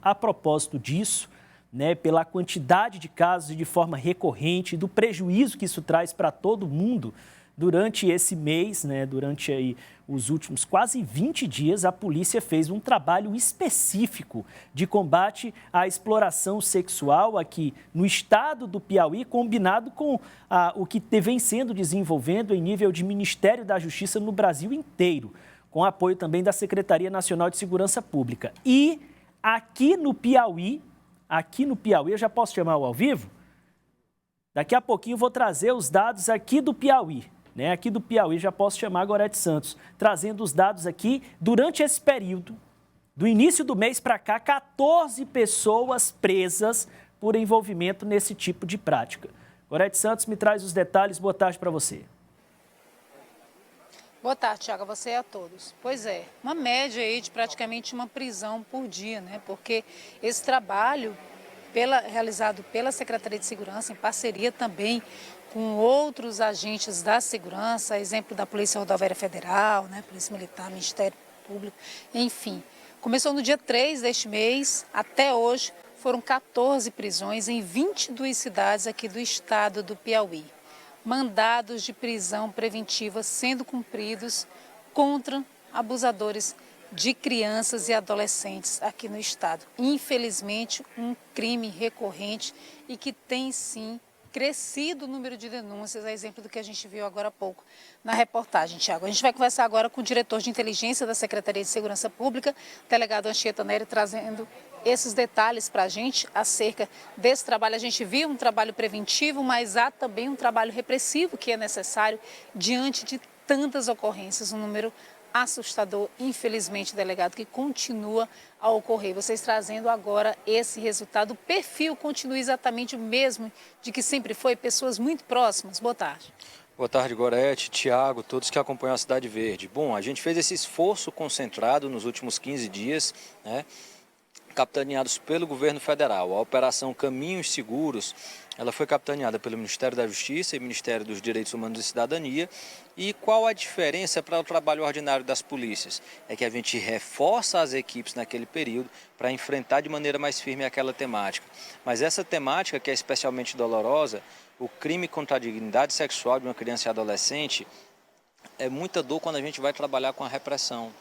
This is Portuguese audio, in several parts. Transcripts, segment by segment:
A propósito disso, né, pela quantidade de casos e de forma recorrente, do prejuízo que isso traz para todo mundo, durante esse mês, né, durante aí os últimos quase 20 dias, a polícia fez um trabalho específico de combate à exploração sexual aqui no estado do Piauí, combinado com o que vem sendo desenvolvendo em nível de Ministério da Justiça no Brasil inteiro, com apoio também da Secretaria Nacional de Segurança Pública. E aqui no Piauí, eu já posso chamar o ao vivo? Daqui a pouquinho eu vou trazer os dados aqui do Piauí. Né, aqui do Piauí, já posso chamar a Gorete Santos, trazendo os dados aqui. Durante esse período, do início do mês para cá, 14 pessoas presas por envolvimento nesse tipo de prática. Gorete Santos me traz os detalhes. Boa tarde para você. Boa tarde, Thiago, a você e a todos. Pois é, uma média aí de praticamente uma prisão por dia, né? Porque esse trabalho realizado pela Secretaria de Segurança, em parceria também com outros agentes da segurança, exemplo da Polícia Rodoviária Federal, né, Polícia Militar, Ministério Público, enfim. Começou no dia 3 deste mês, até hoje foram 14 prisões em 22 cidades aqui do estado do Piauí. Mandados de prisão preventiva sendo cumpridos contra abusadores de crianças e adolescentes aqui no estado. Infelizmente, um crime recorrente e que tem sim crescido o número de denúncias, a exemplo do que a gente viu agora há pouco na reportagem, Thiago. A gente vai conversar agora com o diretor de inteligência da Secretaria de Segurança Pública, delegado Anchieta Neri, trazendo esses detalhes para a gente acerca desse trabalho. A gente viu um trabalho preventivo, mas há também um trabalho repressivo que é necessário diante de tantas ocorrências, um número assustador, infelizmente, delegado, que continua a ocorrer. Vocês trazendo agora esse resultado, o perfil continua exatamente o mesmo de que sempre foi, pessoas muito próximas. Boa tarde. Boa tarde, Gorete, Tiago, todos que acompanham a Cidade Verde. Bom, a gente fez esse esforço concentrado nos últimos 15 dias, né, capitaneados pelo governo federal. A Operação Caminhos Seguros, ela foi capitaneada pelo Ministério da Justiça e Ministério dos Direitos Humanos e Cidadania. E qual a diferença para o trabalho ordinário das polícias? É que a gente reforça as equipes naquele período para enfrentar de maneira mais firme aquela temática. Mas essa temática, que é especialmente dolorosa, o crime contra a dignidade sexual de uma criança e adolescente, é muita dor quando a gente vai trabalhar com a repressão.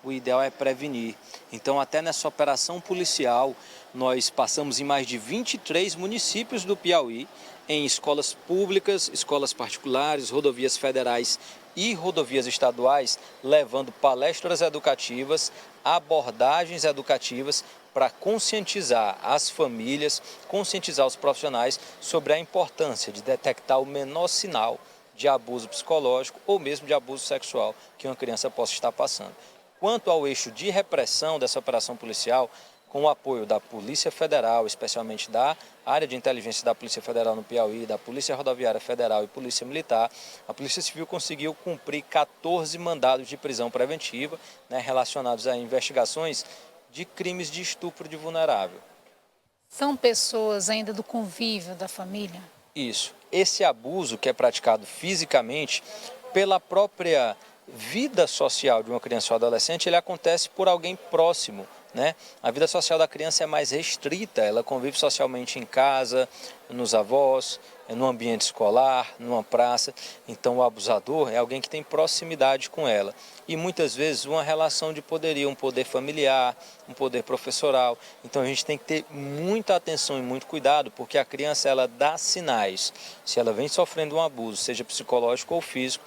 O ideal é prevenir. Então, até nessa operação policial, nós passamos em mais de 23 municípios do Piauí, em escolas públicas, escolas particulares, rodovias federais e rodovias estaduais, levando palestras educativas, abordagens educativas para conscientizar as famílias, conscientizar os profissionais sobre a importância de detectar o menor sinal de abuso psicológico ou mesmo de abuso sexual que uma criança possa estar passando. Quanto ao eixo de repressão dessa operação policial, com o apoio da Polícia Federal, especialmente da área de inteligência da Polícia Federal no Piauí, da Polícia Rodoviária Federal e Polícia Militar, a Polícia Civil conseguiu cumprir 14 mandados de prisão preventiva, né, relacionados a investigações de crimes de estupro de vulnerável. São pessoas ainda do convívio da família? Isso. Esse abuso que é praticado fisicamente pela própria vida social de uma criança ou adolescente, ele acontece por alguém próximo, né? A vida social da criança é mais restrita, ela convive socialmente em casa, nos avós, no ambiente escolar, numa praça. Então o abusador é alguém que tem proximidade com ela. E muitas vezes uma relação de poderio, um poder familiar, um poder professoral. Então a gente tem que ter muita atenção e muito cuidado, porque a criança ela dá sinais. Se ela vem sofrendo um abuso, seja psicológico ou físico,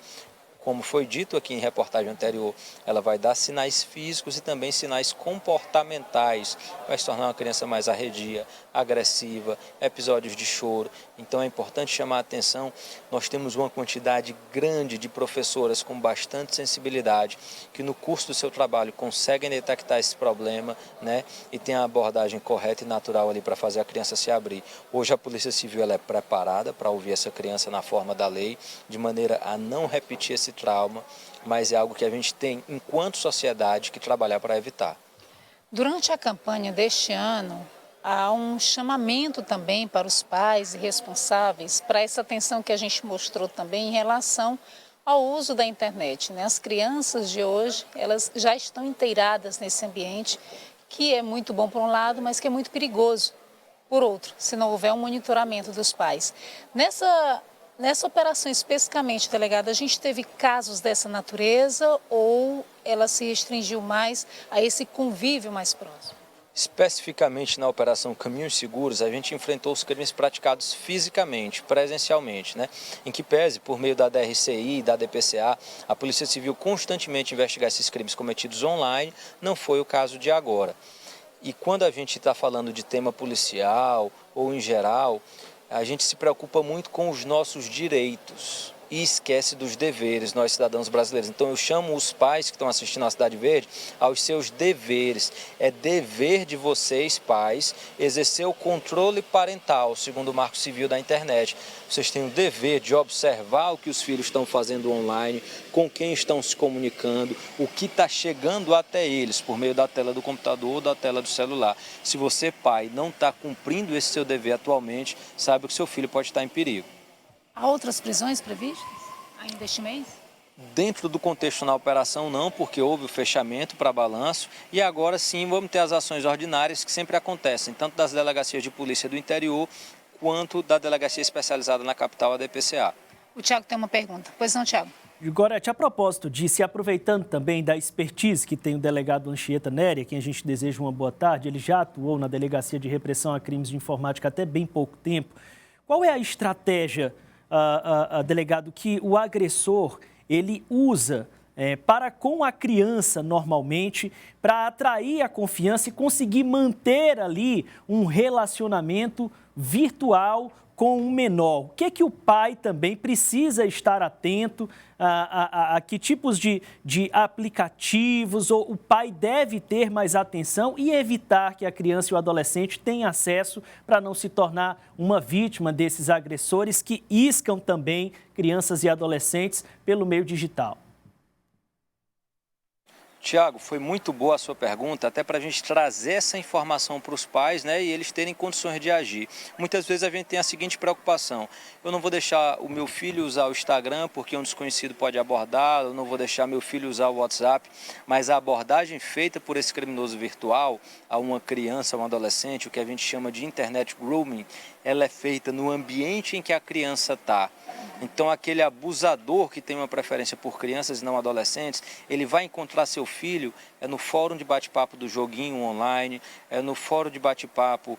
como foi dito aqui em reportagem anterior, ela vai dar sinais físicos e também sinais comportamentais. Vai se tornar uma criança mais arredia, agressiva, episódios de choro. Então é importante chamar a atenção. Nós temos uma quantidade grande de professoras com bastante sensibilidade, que no curso do seu trabalho conseguem detectar esse problema, né, e tem a abordagem correta e natural ali para fazer a criança se abrir. Hoje a Polícia Civil ela é preparada para ouvir essa criança na forma da lei, de maneira a não repetir esse trauma, mas é algo que a gente tem, enquanto sociedade, que trabalhar para evitar. Durante a campanha deste ano, há um chamamento também para os pais e responsáveis para essa atenção que a gente mostrou também em relação ao uso da internet, né? As crianças de hoje, elas já estão inteiradas nesse ambiente que é muito bom por um lado, mas que é muito perigoso por outro, se não houver um monitoramento dos pais. Nessa operação especificamente, delegada, a gente teve casos dessa natureza ou ela se restringiu mais a esse convívio mais próximo? Especificamente na Operação Caminhos Seguros, a gente enfrentou os crimes praticados fisicamente, presencialmente, né? Em que pese, por meio da DRCI e da DPCA, a Polícia Civil constantemente investigar esses crimes cometidos online, não foi o caso de agora. E quando a gente está falando de tema policial ou em geral, a gente se preocupa muito com os nossos direitos e esquece dos deveres, nós cidadãos brasileiros. Então eu chamo os pais que estão assistindo a Cidade Verde aos seus deveres. É dever de vocês, pais, exercer o controle parental, segundo o Marco Civil da Internet. Vocês têm o dever de observar o que os filhos estão fazendo online, com quem estão se comunicando, o que está chegando até eles, por meio da tela do computador ou da tela do celular. Se você, pai, não está cumprindo esse seu dever atualmente, saiba que seu filho pode estar em perigo. Há outras prisões previstas ainda este mês? Dentro do contexto na operação não, porque houve o fechamento para balanço e agora sim vamos ter as ações ordinárias que sempre acontecem, tanto das delegacias de polícia do interior quanto da delegacia especializada na capital, a DPCA. O Tiago tem uma pergunta. Pois não, Tiago? Gorete, a propósito disso, e aproveitando também da expertise que tem o delegado Anchieta Neri, a quem a gente deseja uma boa tarde, ele já atuou na Delegacia de Repressão a Crimes de Informática até bem pouco tempo. Qual é a estratégia, delegado, que o agressor ele usa para com a criança normalmente, para atrair a confiança e conseguir manter ali um relacionamento virtual com um menor? O que é que o pai também precisa estar atento a que tipos de aplicativos ou o pai deve ter mais atenção e evitar que a criança e o adolescente tenham acesso para não se tornar uma vítima desses agressores que iscam também crianças e adolescentes pelo meio digital? Tiago, foi muito boa a sua pergunta, até para a gente trazer essa informação para os pais, né, e eles terem condições de agir. Muitas vezes a gente tem a seguinte preocupação: eu não vou deixar o meu filho usar o Instagram porque um desconhecido pode abordar, eu não vou deixar meu filho usar o WhatsApp, mas a abordagem feita por esse criminoso virtual a uma criança, a um adolescente, o que a gente chama de internet grooming, ela é feita no ambiente em que a criança está. Então, aquele abusador que tem uma preferência por crianças e não adolescentes, ele vai encontrar seu filho no fórum de bate-papo do joguinho online, no fórum de bate-papo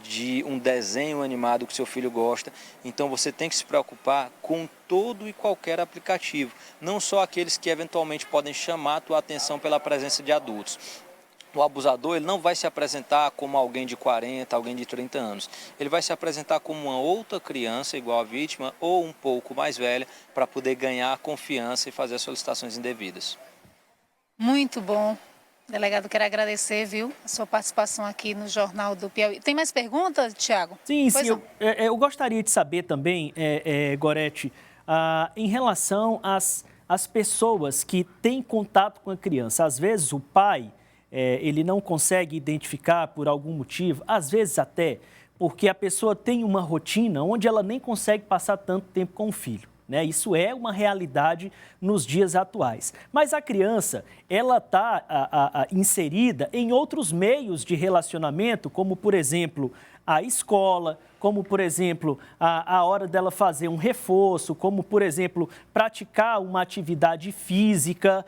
de um desenho animado que seu filho gosta. Então, você tem que se preocupar com todo e qualquer aplicativo, não só aqueles que eventualmente podem chamar a tua atenção pela presença de adultos. O abusador ele não vai se apresentar como alguém de 40, alguém de 30 anos. Ele vai se apresentar como uma outra criança, igual a vítima, ou um pouco mais velha, para poder ganhar confiança e fazer as solicitações indevidas. Muito bom. Delegado, quero agradecer, viu, a sua participação aqui no Jornal do Piauí. Tem mais perguntas, Tiago? Sim, eu gostaria de saber também, Gorete, em relação às pessoas que têm contato com a criança. Às vezes o pai... ele não consegue identificar por algum motivo, às vezes até porque a pessoa tem uma rotina onde ela nem consegue passar tanto tempo com o filho, né? Isso é uma realidade nos dias atuais. Mas a criança, ela está inserida em outros meios de relacionamento, como, por exemplo, a escola, como, por exemplo, a hora dela fazer um reforço, como, por exemplo, praticar uma atividade física.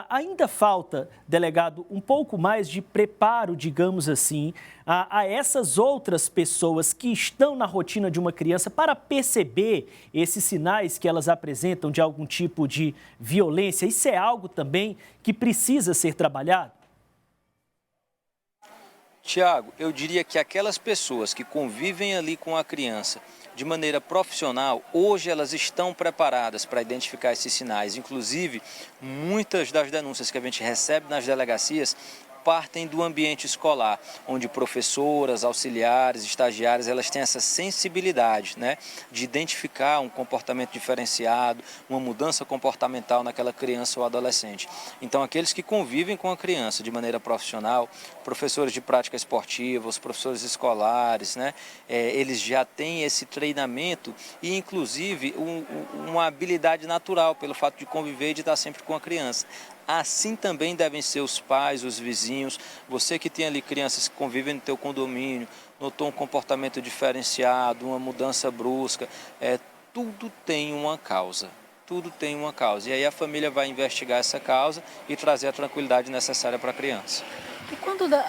Ainda falta, delegado, um pouco mais de preparo, digamos assim, a essas outras pessoas que estão na rotina de uma criança para perceber esses sinais que elas apresentam de algum tipo de violência. Isso é algo também que precisa ser trabalhado? Tiago, eu diria que aquelas pessoas que convivem ali com a criança de maneira profissional, hoje elas estão preparadas para identificar esses sinais. Inclusive, muitas das denúncias que a gente recebe nas delegacias partem do ambiente escolar, onde professoras, auxiliares, estagiárias, elas têm essa sensibilidade, né, de identificar um comportamento diferenciado, uma mudança comportamental naquela criança ou adolescente. Então, aqueles que convivem com a criança de maneira profissional, professores de prática esportiva, os professores escolares, né, eles já têm esse treinamento e, inclusive, uma habilidade natural pelo fato de conviver e de estar sempre com a criança. assim também devem ser os pais, os vizinhos. Você que tem ali crianças que convivem no teu condomínio, notou um comportamento diferenciado, uma mudança brusca, tudo tem uma causa. Tudo tem uma causa. E aí a família vai investigar essa causa e trazer a tranquilidade necessária para a criança. E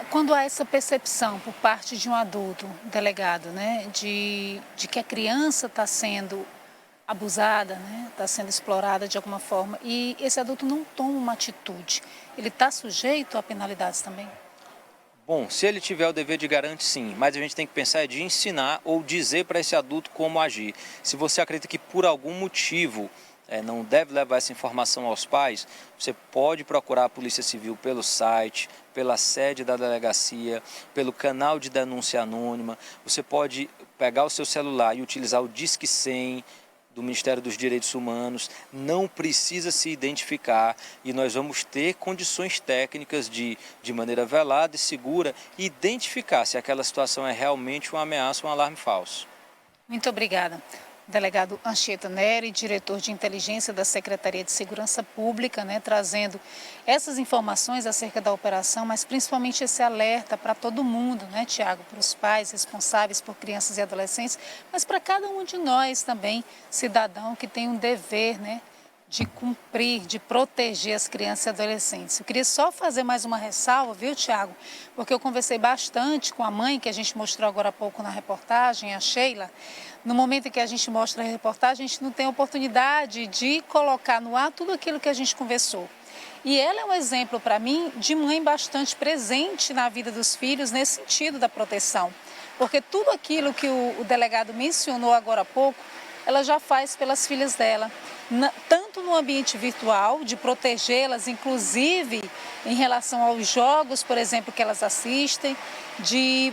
quando há essa percepção por parte de um adulto, delegado, né, de que a criança está sendo abusada, né, está sendo explorada de alguma forma, e esse adulto não toma uma atitude, ele está sujeito a penalidades também? Bom, se ele tiver o dever de garantir, sim, mas a gente tem que pensar de ensinar ou dizer para esse adulto como agir. Se você acredita que por algum motivo não deve levar essa informação aos pais, você pode procurar a Polícia Civil pelo site, pela sede da delegacia, pelo canal de denúncia anônima. Você pode pegar o seu celular e utilizar o Disque 100 do Ministério dos Direitos Humanos. Não precisa se identificar e nós vamos ter condições técnicas de maneira velada e segura, identificar se aquela situação é realmente uma ameaça ou um alarme falso. Muito obrigada. Delegado Anchieta Neri, diretor de inteligência da Secretaria de Segurança Pública, né, trazendo essas informações acerca da operação, mas principalmente esse alerta para todo mundo, né, Tiago, para os pais responsáveis por crianças e adolescentes, mas para cada um de nós também, cidadão que tem um dever, né, de cumprir, de proteger as crianças e adolescentes. Eu queria só fazer mais uma ressalva, viu, Tiago? Porque eu conversei bastante com a mãe, que a gente mostrou agora há pouco na reportagem, a Sheila. No momento em que a gente mostra a reportagem, a gente não tem a oportunidade de colocar no ar tudo aquilo que a gente conversou. E ela é um exemplo para mim de mãe bastante presente na vida dos filhos nesse sentido da proteção. Porque tudo aquilo que o delegado mencionou agora há pouco, ela já faz pelas filhas dela, tanto no ambiente virtual, de protegê-las, inclusive em relação aos jogos, por exemplo, que elas assistem, de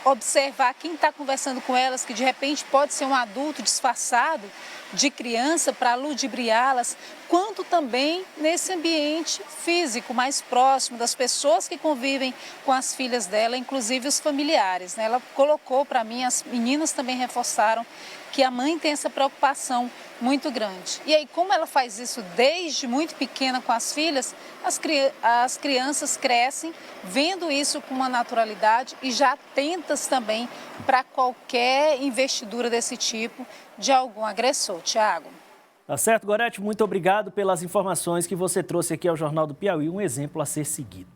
observar quem está conversando com elas, que de repente pode ser um adulto disfarçado de criança para ludibriá-las, quanto também nesse ambiente físico mais próximo das pessoas que convivem com as filhas dela, inclusive os familiares, né? Ela colocou para mim, as meninas também reforçaram que a mãe tem essa preocupação muito grande. E aí, como ela faz isso desde muito pequena com as filhas, as crianças crescem vendo isso com uma naturalidade e já atentas também para qualquer investidura desse tipo de algum agressor. Tiago. Tá certo, Gorete? Muito obrigado pelas informações que você trouxe aqui ao Jornal do Piauí, um exemplo a ser seguido.